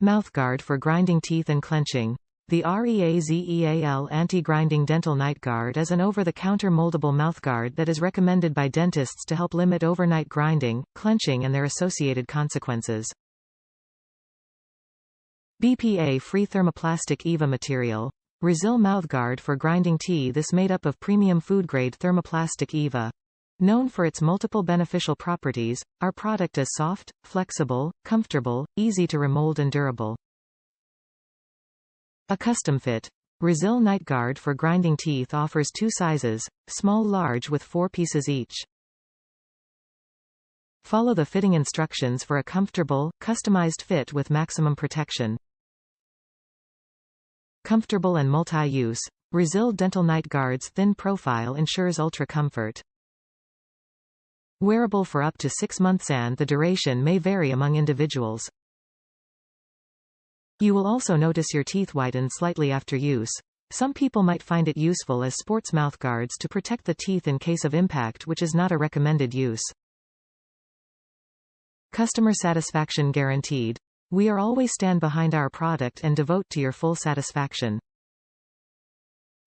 Mouthguard for grinding teeth and clenching. The Reazeal Anti-Grinding Dental Night Guard is an over-the-counter moldable mouthguard that is recommended by dentists to help limit overnight grinding, clenching and their associated consequences. BPA-Free Thermoplastic EVA Material. Reazeal mouthguard for grinding teeth is made up of premium food-grade thermoplastic EVA. Known for its multiple beneficial properties, our product is soft, flexible, comfortable, easy to remold and durable. A custom fit. Reazeal Night Guard for grinding teeth offers two sizes, small-large with 4 pieces each. Follow the fitting instructions for a comfortable, customized fit with maximum protection. Comfortable and multi-use. Reazeal Dental Night Guards thin profile ensures ultra comfort. Wearable for up to 6 months and the duration may vary among individuals. You will also notice your teeth whiten slightly after use. Some people might find it useful as sports mouthguards to protect the teeth in case of impact, which is not a recommended use. Customer satisfaction guaranteed. We are always stand behind our product and devote to your full satisfaction.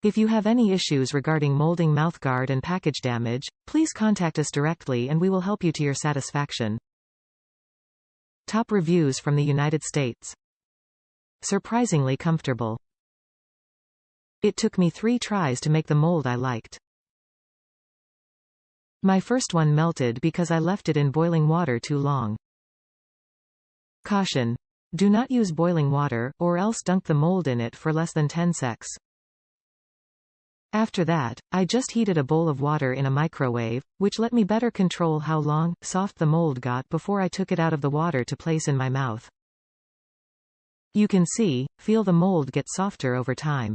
If you have any issues regarding molding mouthguard and package damage, please contact us directly and we will help you to your satisfaction. Top reviews from the United States. Surprisingly comfortable. It took me 3 tries to make the mold I liked. My first one melted because I left it in boiling water too long. Caution. Do not use boiling water, or else dunk the mold in it for less than 10 seconds. After that, I just heated a bowl of water in a microwave, which let me better control how long, soft the mold got before I took it out of the water to place in my mouth. You can feel the mold get softer over time.